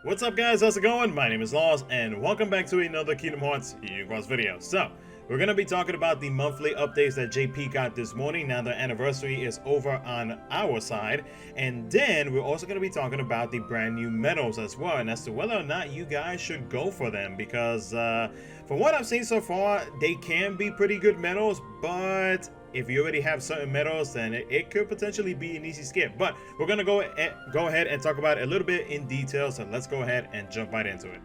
What's up guys, how's it going? My name is Lost and welcome back to another Kingdom Hearts KHUx video. So, we're going to be talking about the monthly updates that JP got this morning. Now the anniversary is over on our side. And then we're also going to be talking about the brand new medals as well, and as to whether or not you guys should go for them, because from what I've seen so far, they can be pretty good medals, but if you already have certain medals, then it could potentially be an easy skip. But we're gonna go ahead and talk about it a little bit in detail. So let's go ahead and jump right into it.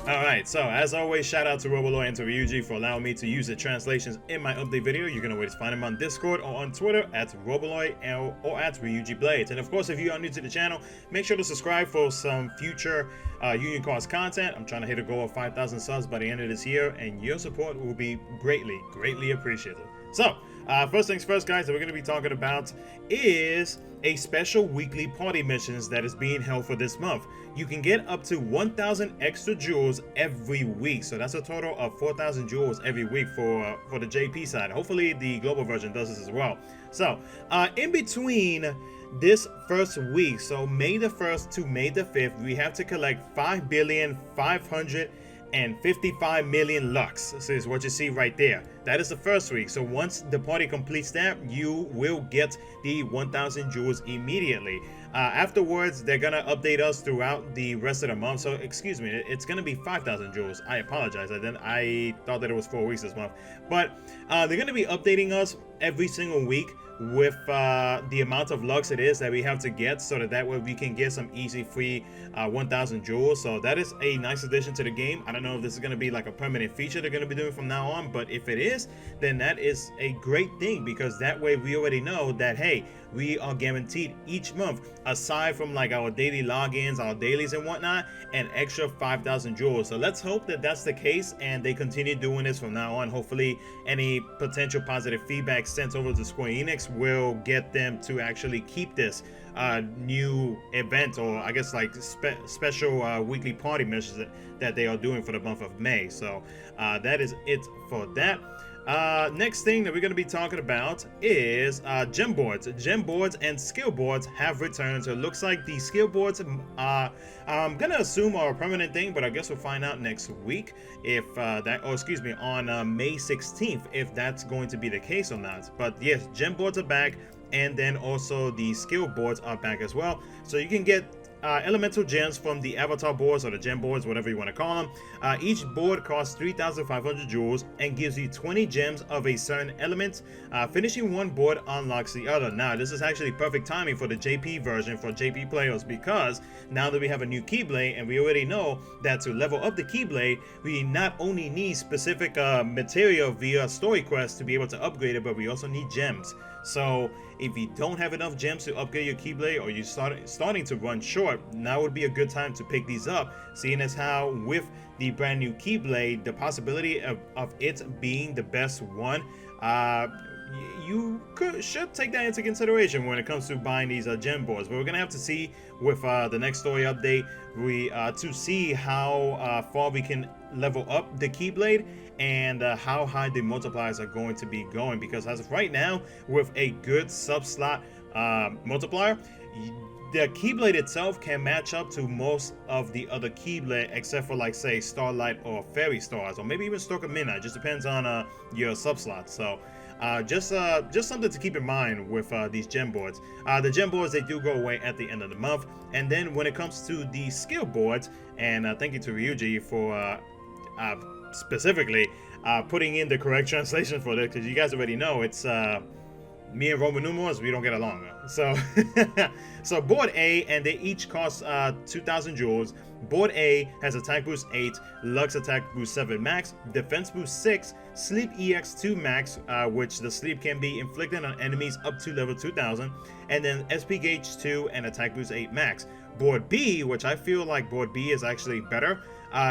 Alright, so as always, shout out to Roboloid and to Ryuji for allowing me to use the translations in my update video. You can always find them on Discord or on Twitter at Roboloid or at Ryuji Blades. And of course, if you are new to the channel, make sure to subscribe for some future Union Cards content. I'm trying to hit a goal of 5,000 subs by the end of this year, and your support will be greatly appreciated. So, first things first, guys, that we're going to be talking about is a special weekly party missions that is being held for this month. You can get up to 1,000 extra jewels every week, so that's a total of 4,000 jewels every week for the JP side. Hopefully the global version does this as well. So in between this first week, so May the 1st to May the 5th, we have to collect 5,555,000,000 Lux. So is what you see right there. That is the first week. So once the party completes that, you will get the 1,000 jewels immediately. Afterwards, they're gonna update us throughout the rest of the month. So excuse me, it's gonna be 5,000 jewels. I apologize. I thought that it was 4 weeks this month, but they're gonna be updating us every single week with the amount of Lux it is that we have to get, so that way we can get some easy free 1,000 jewels. So that is a nice addition to the game. I don't know if this is going to be like a permanent feature they're going to be doing from now on, but if it is, then that is a great thing, because that way we already know that, hey, we are guaranteed each month, aside from like our daily logins, our dailies and whatnot, an extra 5,000 jewels. So let's hope that that's the case and they continue doing this from now on. Hopefully any potential positive feedback sent over to Square Enix will get them to actually keep this new event, or I guess like special weekly party missions that they are doing for the month of May. So that is it for that. Next thing that we're going to be talking about is gem boards. Gem boards and skill boards have returned. So it looks like the skill boards I'm going to assume are a permanent thing, but I guess we'll find out next week if on May 16th, if that's going to be the case or not. But yes, gem boards are back, and then also the skill boards are back as well. So you can get elemental gems from the avatar boards, or the gem boards, whatever you want to call them. Each board costs 3,500 jewels and gives you 20 gems of a certain element. Finishing one board unlocks the other. Now this is actually perfect timing for the JP version for JP players, because now that we have a new Keyblade, and we already know that to level up the Keyblade, we not only need specific material via story quests to be able to upgrade it, but we also need gems. So if you don't have enough gems to upgrade your Keyblade, or you're starting to run short, now would be a good time to pick these up, seeing as how with the brand new Keyblade, the possibility of it being the best one, you should take that into consideration when it comes to buying these gem boards. But we're gonna have to see with the next story update to see how far we can level up the Keyblade, and how high the multipliers are going to be going, because as of right now, with a good sub-slot multiplier, the Keyblade itself can match up to most of the other Keyblade, except for like say Starlight or Fairy Stars, or maybe even Stroke of Midnight. Just depends on your sub-slots. So just something to keep in mind with these gem boards. The gem boards, they do go away at the end of the month. And then when it comes to the skill boards, and thank you to Ryuji for specifically putting in the correct translation for this, because you guys already know it's me and Roman numerals, we don't get along. So so board A, and they each cost 2,000 jewels. Board A has attack boost 8, Lux attack boost 7 max, defense boost 6, sleep EX 2 max, which the sleep can be inflicted on enemies up to level 2000, and then SP gauge 2 and attack boost 8 max. Board B, which I feel like board B is actually better,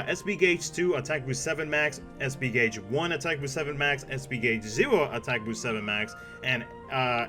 SP gauge 2 attack boost 7 max, SP gauge 1 attack boost 7 max, SP gauge 0 attack boost 7 max, and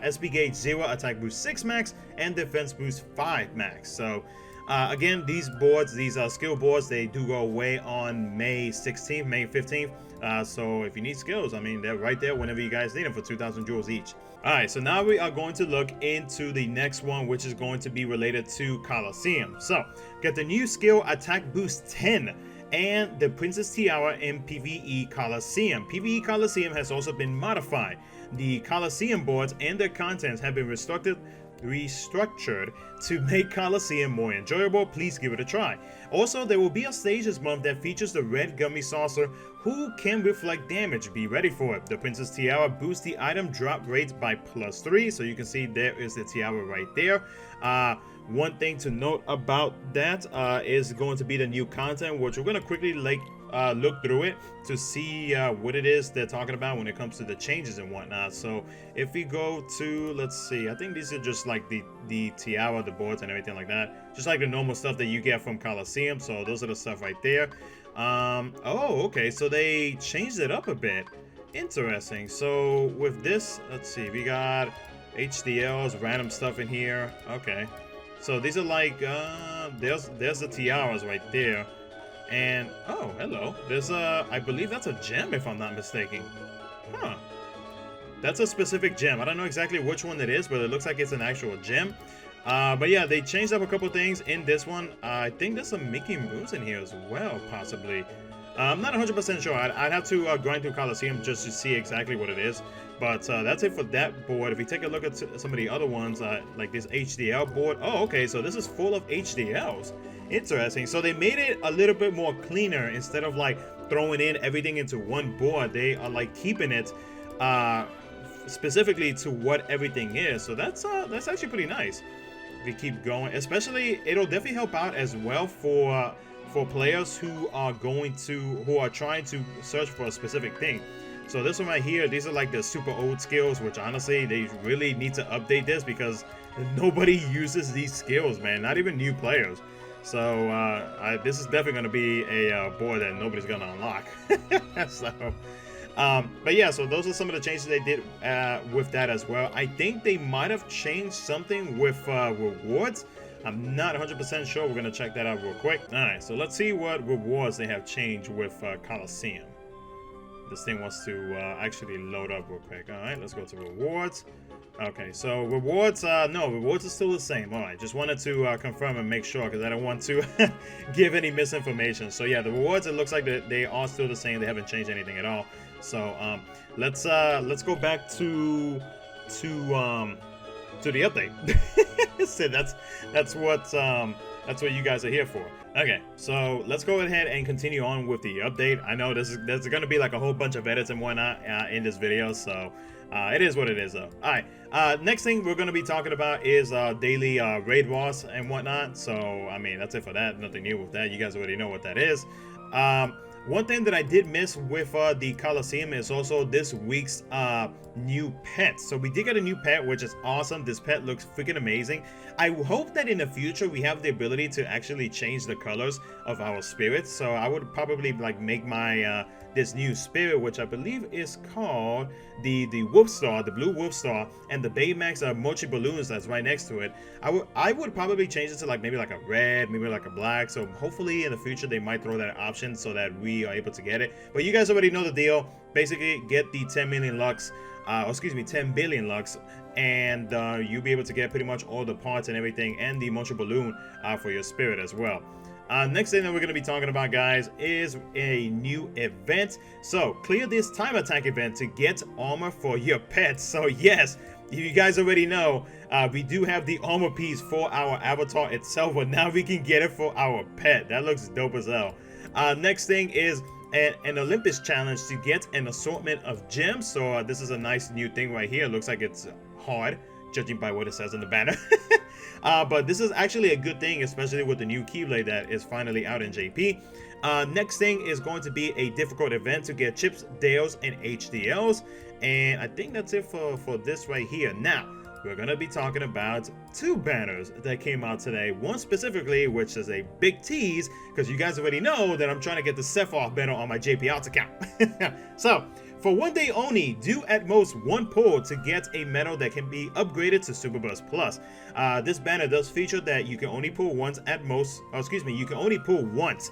SP gauge 0 attack boost 6 max, and defense boost 5 max. So Again, these boards, these skill boards, they do go away on May 16th, May 15th. So if you need skills, I mean, they're right there whenever you guys need them for 2,000 jewels each. All right, so now we are going to look into the next one, which is going to be related to Colosseum. So, get the new skill Attack Boost 10 and the Princess Tiara in PvE Colosseum. PvE Colosseum has also been modified. The Colosseum boards and their contents have been restructured to make Colosseum more enjoyable. Please give it a try. Also, there will be a stage this month that features the red gummy saucer who can reflect damage. Be ready for it. The Princess Tiara boosts the item drop rates by +3, so you can see there is the tiara right there. One thing to note about that is going to be the new content, which we're going to quickly look through it to see what it is they're talking about when it comes to the changes and whatnot. So if we go to, let's see, I think these are just like the tiara, the boards and everything like that, just like the normal stuff that you get from Colosseum. So those are the stuff right there. Oh, okay, so they changed it up a bit. Interesting. So with this, let's see, we got HDLs, random stuff in here. Okay, so these are like there's the tiaras right there. And oh, hello, there's I believe that's a gem if I'm not mistaken. Huh, that's a specific gem. I don't know exactly which one it is, but it looks like it's an actual gem. But yeah, they changed up a couple things in this one. I think there's some Mickey Mouse in here as well, possibly. I'm not 100% sure. I'd have to grind through Colosseum just to see exactly what it is. But that's it for that board. If you take a look at some of the other ones, like this HDL board. Oh, okay, so this is full of HDLs. Interesting. So they made it a little bit more cleaner. Instead of like throwing in everything into one board, they are like keeping it specifically to what everything is. So that's actually pretty nice. If we keep going, especially it'll definitely help out as well for players who are trying to search for a specific thing. So this one right here, these are like the super old skills, which honestly they really need to update this because nobody uses these skills, man. Not even new players. So this is definitely going to be a board that nobody's going to unlock. So, but yeah, so those are some of the changes they did with that as well. I think they might have changed something with rewards. I'm not 100% sure. We're going to check that out real quick. All right, so let's see what rewards they have changed with Colosseum. This thing wants to actually load up real quick. All right, let's go to rewards. Okay, so rewards, no, rewards are still the same. All right, just wanted to confirm and make sure because I don't want to give any misinformation. So yeah, the rewards, it looks like they are still the same. They haven't changed anything at all. So let's go back to the update. So that's what you guys are here for. Okay, so let's go ahead and continue on with the update. I know there's going to be like a whole bunch of edits and whatnot in this video, so it is what it is though. All right, next thing we're going to be talking about is daily raid boss and whatnot. So I mean, that's it for that. Nothing new with that. You guys already know what that is. One thing that I did miss with the Colosseum is also this week's new pet. So we did get a new pet, which is awesome. This pet looks freaking amazing. I hope that in the future we have the ability to actually change the colors of our spirits. So I would probably like make my this new spirit, which I believe is called the Wolf Star, the blue Wolf Star, and the Baymax Mochi balloons that's right next to it. I would probably change it to like maybe like a red, maybe like a black. So hopefully in the future they might throw that option so that we are able to get it. But you guys already know the deal. Basically, get the 10 million Lux, 10 billion Lux, and you'll be able to get pretty much all the parts and everything, and the Mochi balloon for your spirit as well. Next thing that we're going to be talking about, guys, is a new event. So clear this time attack event to get armor for your pets. So yes, you guys already know we do have the armor piece for our avatar itself, but now we can get it for our pet. That looks dope as hell. Next thing is an Olympus challenge to get an assortment of gems. So this is a nice new thing right here. It looks like it's hard, judging by what it says on the banner. But this is actually a good thing, especially with the new Keyblade that is finally out in JP. Next thing is going to be a difficult event to get chips, dales, and HDLs. And I think that's it for this right here. Now, we're going to be talking about two banners that came out today. One specifically, which is a big tease, because you guys already know that I'm trying to get the Sephiroth banner on my JP Alt account. So, For one day only, do at most one pull to get a medal that can be upgraded to Super Burst Plus. This banner does feature that you can only pull once at most, you can only pull once.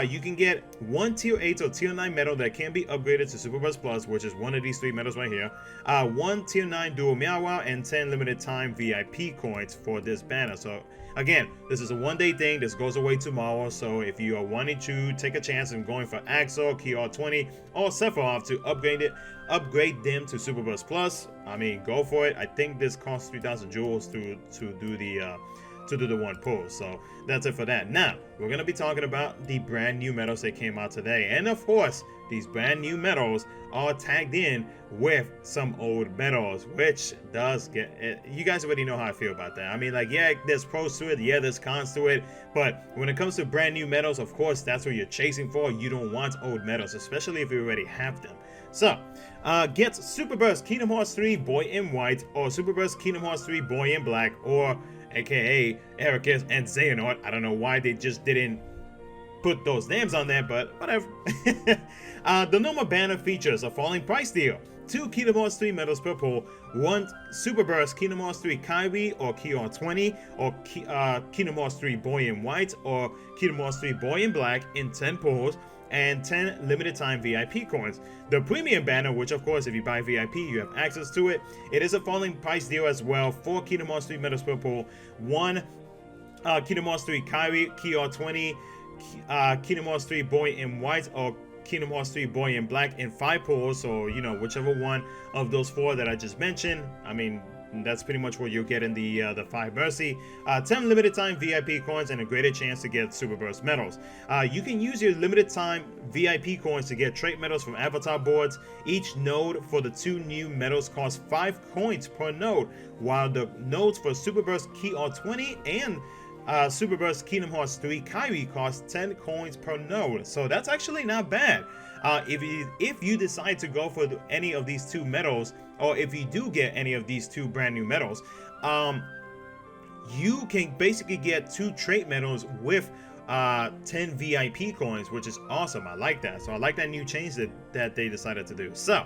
You can get one tier 8 or tier 9 medal that can be upgraded to Super Burst Plus, which is one of these 3 medals right here. One tier 9 dual Meow Wow, and 10 limited time VIP coins for this banner. So again, this is a one-day thing. This goes away tomorrow. So if you are wanting to take a chance and going for Axel, KH3, or Sephiroth to upgrade them to Super Burst Plus, I mean, go for it. I think this costs 3,000 jewels to do the one pull. So that's it for that. Now we're gonna be talking about the brand new medals that came out today, and of course these brand new medals are tagged in with some old medals, which does get it. You guys already know how I feel about that. I mean, like, yeah, there's pros to it, yeah, there's cons to it, but when it comes to brand new medals, of course that's what you're chasing for. You don't want old medals, especially if you already have them. So get Super Burst Kingdom Hearts 3 Boy in White, or Super Burst Kingdom Hearts 3 Boy in Black, or aka Eraqus and Xehanort. I don't know why they just didn't put those names on there, but whatever. The normal banner features a falling price deal, 2 Kingdom Hearts 3 medals per pull, 1 Super Burst Kingdom Hearts 3 Kairi or KH3, or Kingdom Hearts 3 Boy in White or Kingdom Hearts 3 Boy in Black in 10 pulls, and 10 limited time VIP coins. The premium banner, which of course if you buy VIP you have access to it, it is a falling price deal as well. 4 Kingdom Hearts 3 medals per pull, 1 Kingdom Hearts 3 Kairi, KH3, Kingdom Hearts 3 Boy in White or Kingdom Hearts 3 Boy in Black in 5 pulls. So, you know, whichever one of those 4 that I just mentioned, I mean, that's pretty much what you'll get in the 5 Mercy. 10 limited time VIP coins and a greater chance to get Super Burst medals. You can use your limited time VIP coins to get trait medals from avatar boards. Each node for the 2 new medals costs 5 coins per node, while the nodes for Super Burst KH3 and Super Burst Kingdom Hearts 3 Kairi cost 10 coins per node. So that's actually not bad. If you decide to go for any of these 2 medals, or if you do get any of these 2 brand new medals, you can basically get 2 trait medals with 10 VIP coins, which is awesome. I like that. So I like that new change that they decided to do. So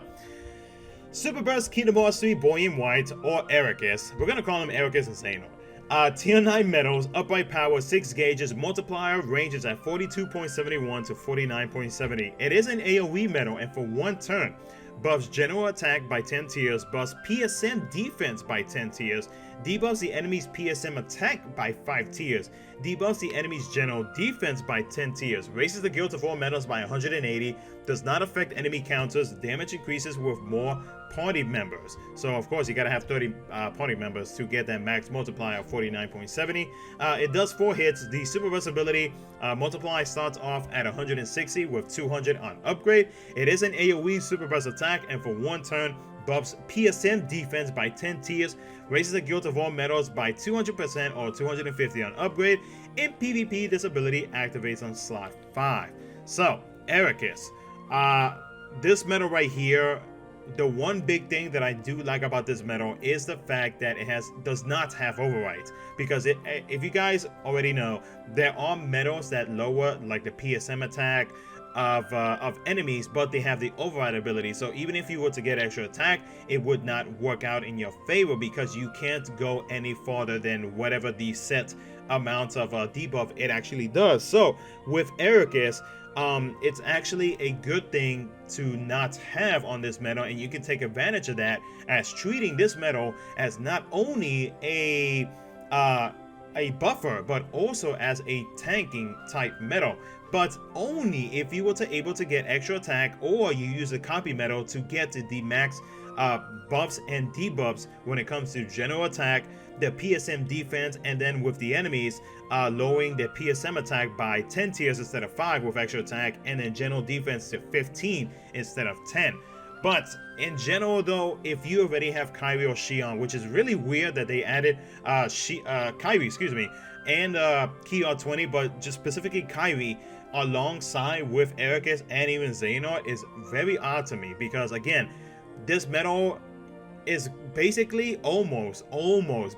Super Burst Kingdom Hearts 3 Boy in White, or Eraqus, we're gonna call him Eraqus and Xehanort. Tier 9 medals, upright power 6 gauges, multiplier ranges at 42.71 to 49.70. It is an AoE medal, and for 1 turn, buffs general attack by 10 tiers, buffs PSM defense by 10 tiers, debuffs the enemy's PSM attack by 5 tiers, debuffs the enemy's general defense by 10 tiers, raises the guild of all medals by 180, does not affect enemy counters, damage increases with more party members. So of course you gotta have 30 party members to get that max multiplier of 49.70. It does 4 hits. The Super Burst ability multiply starts off at 160 with 200 on upgrade. It is an AoE Super Burst attack, and for 1 turn buffs PSM defense by 10 tiers, raises the guild of all medals by 200% or 250 on upgrade. In PvP, this ability activates on slot 5. So Eraqus, this medal right here, the one big thing that I do like about this medal is the fact that it does not have overrides, because if you guys already know, there are medals that lower like the PSM attack of enemies, but they have the override ability. So even if you were to get extra attack, it would not work out in your favor, because you can't go any farther than whatever the set amount of debuff it actually does. So with Eraqus, it's actually a good thing to not have on this medal, and you can take advantage of that as treating this medal as not only a buffer, but also as a tanking type medal, but only if you were able to get extra attack, or you use a copy medal to get to the max buffs and debuffs when it comes to general attack, the PSM defense, and then with the enemies, lowering their PSM attack by 10 tiers instead of 5 with extra attack, and then general defense to 15 instead of 10. But in general though, if you already have Kairi or Xion, which is really weird that they added Kairi, and KH3, but just specifically Kairi alongside with Eraqus and even Xehanort is very odd to me, because again, this medal is basically almost,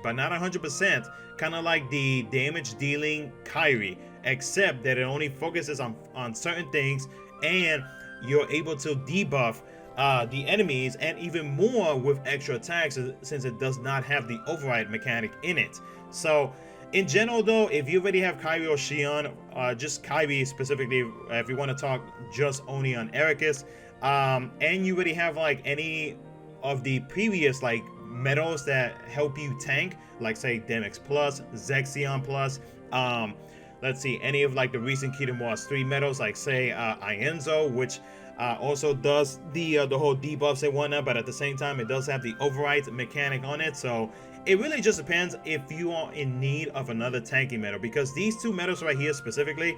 but not 100%, kind of like the damage dealing Kairi, except that it only focuses on certain things, and you're able to debuff the enemies, and even more with extra attacks since it does not have the override mechanic in it. So in general though, if you already have Kyrie or Xion, just Kyrie specifically, if you want to talk just only on Eraqus, and you already have like any of the previous like medals that help you tank, like say Demix Plus, Xehanort Plus, let's see, any of like the recent Kingdom Hearts 3 medals, like say Ienzo, which also does the whole debuffs and whatnot, but at the same time it does have the override mechanic on it. So it really just depends if you are in need of another tanking medal, because these two medals right here specifically,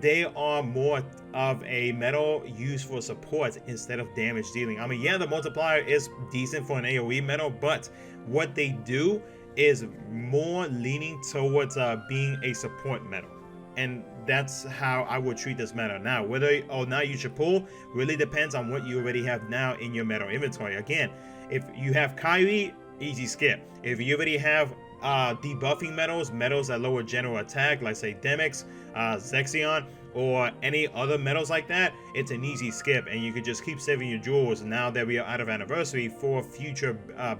they are more of a medal used for support instead of damage dealing. I mean, yeah, the multiplier is decent for an AoE medal, but what they do is more leaning towards being a support medal. And that's how I would treat this medal. Now, whether or not you should pull really depends on what you already have now in your medal inventory. Again, if you have Kyrie, easy skip. If you already have debuffing medals that lower general attack, like say Demix, Xehanort, or any other medals like that, it's an easy skip, and you can just keep saving your jewels now that we are out of anniversary for future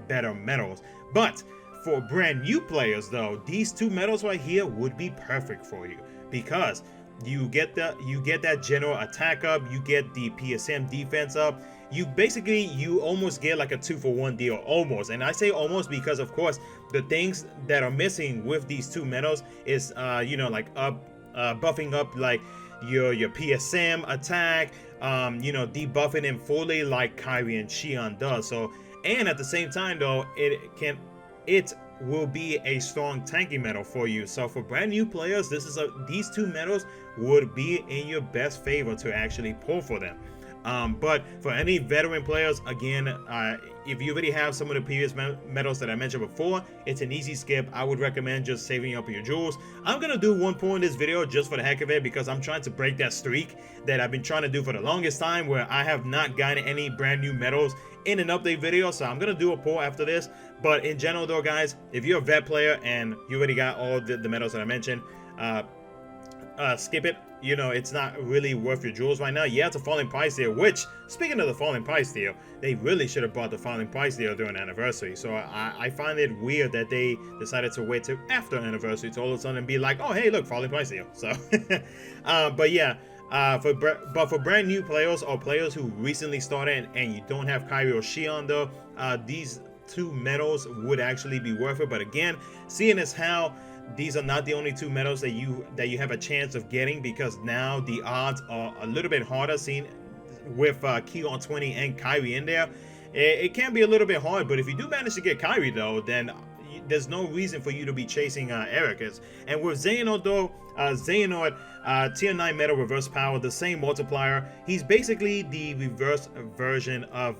better medals. But for brand new players though, these two medals right here would be perfect for you, because you get that general attack up, you get the PSM defense up. You almost get like a 2-for-1 deal, almost. And I say almost because of course the things that are missing with these two medals is like buffing up like your PSM attack, debuffing him fully like Kyrie and Xion does. So, and at the same time though, it will be a strong tanking medal for you. So for brand new players, these two medals would be in your best favor to actually pull for them. But for any veteran players, again, if you already have some of the previous medals that I mentioned before, it's an easy skip. I would recommend just saving up your jewels. I'm gonna do one pull in this video just for the heck of it, because I'm trying to break that streak that I've been trying to do for the longest time, where I have not gotten any brand new medals in an update video. So I'm gonna do a pull after this. But in general though, guys, if you're a vet player and you already got all the medals that I mentioned, skip it. It's not really worth your jewels right now. Yeah, it's a falling price deal, which, speaking of the falling price deal, they really should have brought the falling price deal during anniversary. So I find it weird that they decided to wait till after anniversary to all of a sudden be like, oh hey, look, falling price deal. So but yeah, for brand new players or players who recently started and you don't have Kyrie or Xion though, these two medals would actually be worth it. But again, seeing as how these are not the only two medals that you have a chance of getting, because now the odds are a little bit harder, seen with Keon 20 and Kyrie in there. It can be a little bit hard, but if you do manage to get Kyrie though, then there's no reason for you to be chasing Eraqus. And with Xehanort though, Xehanort, tier 9 medal, reverse power, the same multiplier. He's basically the reverse version of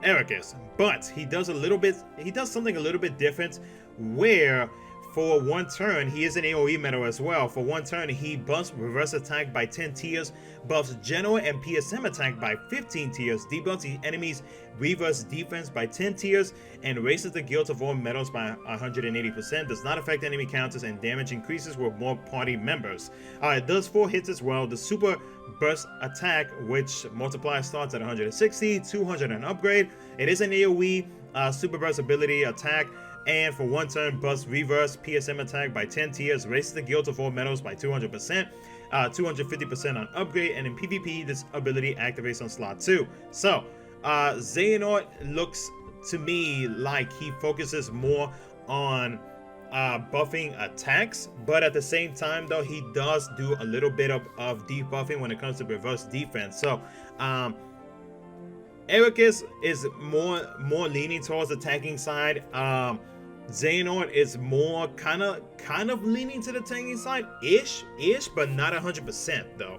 Eraqus, but he does something a little bit different, where for one turn, he is an AoE medal as well. For one turn, he buffs reverse attack by 10 tiers, buffs general and PSM attack by 15 tiers, debuffs the enemy's reverse defense by 10 tiers, and raises the guilt of all medals by 180%, does not affect enemy counters, and damage increases with more party members. It does 4 hits as well. The super burst attack, which multiplier starts at 160, 200 and upgrade. It is an AoE super burst ability attack, and for one turn, buffs reverse PSM attack by 10 tiers, raises the guilt of all medals by 200%, 250% on upgrade, and in PvP, this ability activates on slot 2. So, Xehanort looks to me like he focuses more on buffing attacks, but at the same time though, he does do a little bit of debuffing when it comes to reverse defense. So Eraqus is more leaning towards the tanking side. Xehanort is more kind of leaning to the tanking side ish, but not 100% though,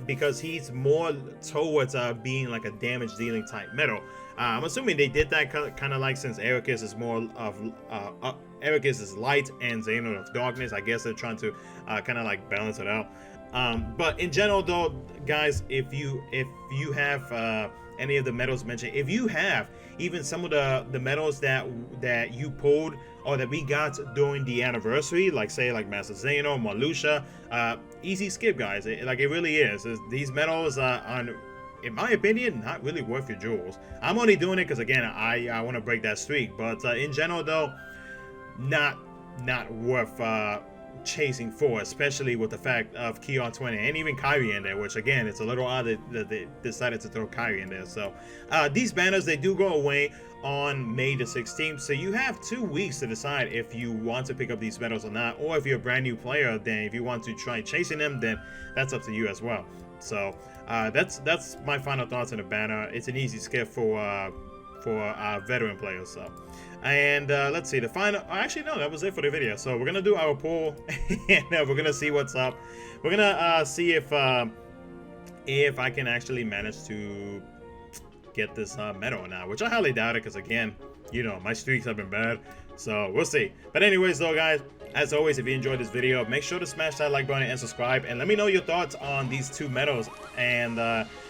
because he's more towards being like a damage dealing type medal. I'm assuming they did that kind of like, since Eraqus is more of Eraqus is light and Xehanort of darkness. I guess they're trying to kind of like balance it out. But in general though, guys, if you have any of the medals mentioned. If you have even some of the medals that you pulled or that we got during the anniversary, like say like Master Xehanort, Marluxia, easy skip, guys. It really is. These medals are, in my opinion, not really worth your jewels. I'm only doing it because, again, I want to break that streak. But in general, though, not worth chasing for, especially with the fact of KH3 and even Kyrie in there, which, again, it's a little odd that they decided to throw Kyrie in there. So these banners, they do go away on May the 16th, so you have 2 weeks to decide if you want to pick up these medals or not, or if you're a brand new player, then if you want to try chasing them, then that's up to you as well. So that's my final thoughts on the banner. It's an easy skip for veteran players. So, and let's see the final. Actually, no, that was it for the video. So we're gonna do our poll, and we're gonna see what's up. We're gonna see if I can actually manage to get this medal or not, which I highly doubt it, because again, you know, my streaks have been bad. So we'll see. But anyways, though, guys, as always, if you enjoyed this video, make sure to smash that like button and subscribe, and let me know your thoughts on these 2 medals, and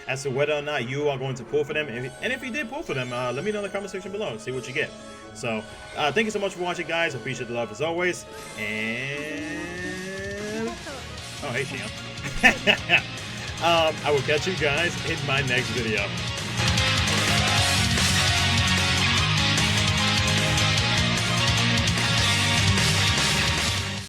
as to whether or not you are going to pull for them, and if you did pull for them, let me know in the comment section below and see what you get. So thank you so much for watching, guys. Appreciate the love as always, and oh, hey, Xian. I will catch you guys in my next video.